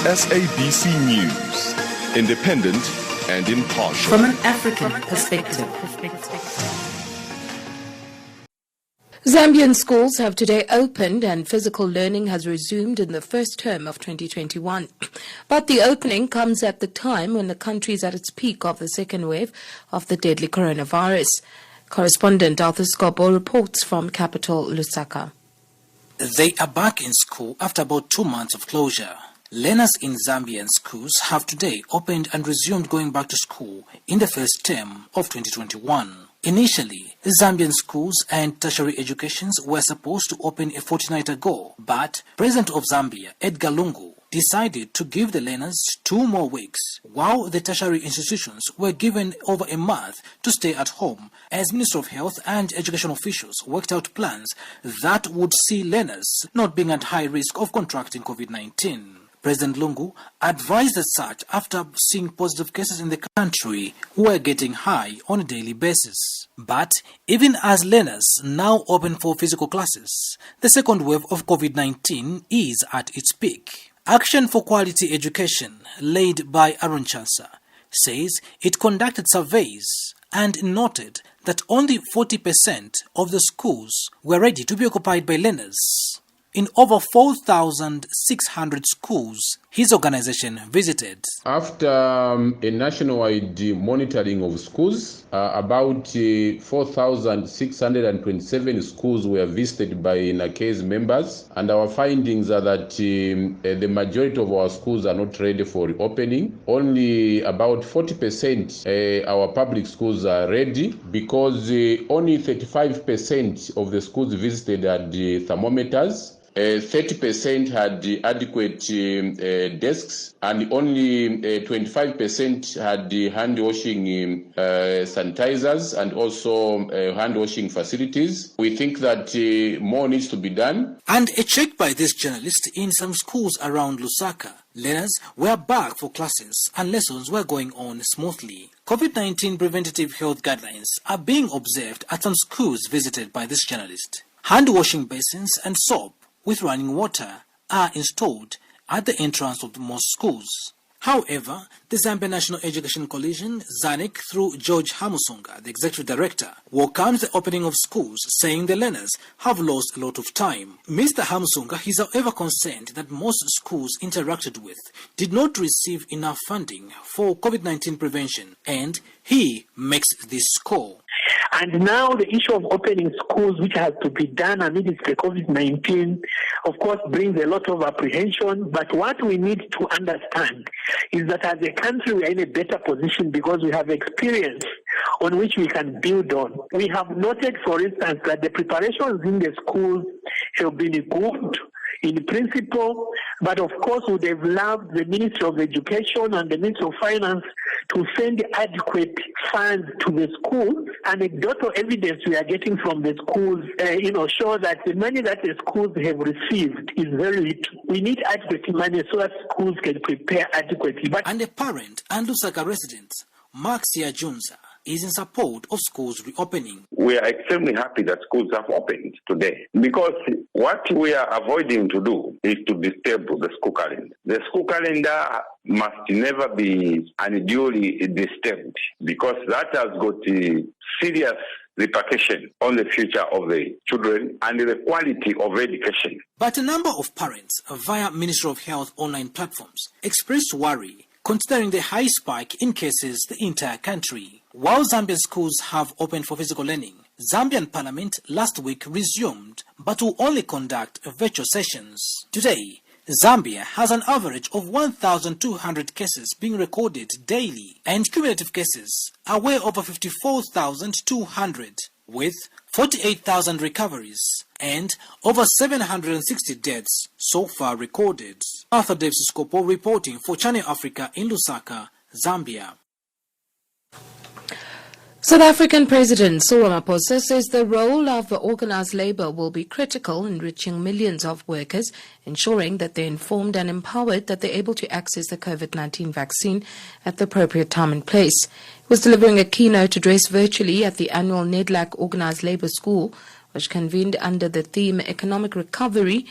SABC News, independent and impartial. From an African perspective. Zambian schools have today opened and physical learning has resumed in the first term of 2021. But the opening comes at the time when the country is at its peak of the second wave of the deadly coronavirus. Correspondent Arthur Scobo reports from capital Lusaka. They are back in school after about 2 months of closure. Learners in Zambian schools have today opened and resumed going back to school in the first term of 2021. Initially, Zambian schools and tertiary educations were supposed to open a fortnight ago, but President of Zambia, Edgar Lungu, decided to give the learners 2 more weeks, while the tertiary institutions were given over a month to stay at home, as Minister of Health and Education officials worked out plans that would see learners not being at high risk of contracting COVID-19. President Lungu advised as such after seeing positive cases in the country were getting high on a daily basis. But even as learners now open for physical classes, the second wave of COVID-19 is at its peak. Action for Quality Education, led by Aaron Chansa, says it conducted surveys and noted that only 40% of the schools were ready to be occupied by learners. In over 4,600 schools his organization visited. After a nationwide monitoring of schools, about 4,627 schools were visited by NACA's members, and our findings are that the majority of our schools are not ready for reopening. Only about 40% our public schools are ready, because only 35% of the schools visited had thermometers. 30% had adequate desks, and only 25% had hand washing sanitizers and also hand washing facilities. We think that more needs to be done. And a check by this journalist in some schools around Lusaka, learners were back for classes and lessons were going on smoothly. COVID-19 preventative health guidelines are being observed at some schools visited by this journalist. Hand washing basins and soap with running water are installed at the entrance of most schools. However, the Zambian National Education Coalition, ZANIC, through George Hamusunga, the Executive Director, welcomes the opening of schools, saying the learners have lost a lot of time. Mr. Hamusunga is however concerned that most schools interacted with did not receive enough funding for COVID-19 prevention, and he makes this call. And now the issue of opening schools, which has to be done amidst the COVID-19, of course, brings a lot of apprehension. But what we need to understand is that as a country, we are in a better position because we have experience on which we can build on. We have noted, for instance, that the preparations in the schools have been good in principle, but of course would have loved the Ministry of Education and the Ministry of Finance to send adequate funds to the schools. Anecdotal evidence we are getting from the schools, show that the money that the schools have received is very little. We need adequate money so that schools can prepare adequately. And a parent and Lusaka resident, Maxia Junza, is in support of schools reopening. We are extremely happy that schools have opened today, because what we are avoiding to do is to disturb the school calendar. The school calendar must never be unduly disturbed, because that has got a serious repercussion on the future of the children and the quality of education. But a number of parents via Ministry of Health online platforms expressed worry considering the high spike in cases in the entire country. While Zambian schools have opened for physical learning, Zambian Parliament last week resumed, but will only conduct virtual sessions. Today, Zambia has an average of 1,200 cases being recorded daily, and cumulative cases are way over 54,200, with 48,000 recoveries and over 760 deaths so far recorded. Arthur Scobo reporting for Channel Africa in Lusaka, Zambia. South African President Cyril Ramaphosa says the role of organized labor will be critical in reaching millions of workers, ensuring that they're informed and empowered, that they're able to access the COVID-19 vaccine at the appropriate time and place. He was delivering a keynote address virtually at the annual NEDLAC Organized Labor School, which convened under the theme Economic Recovery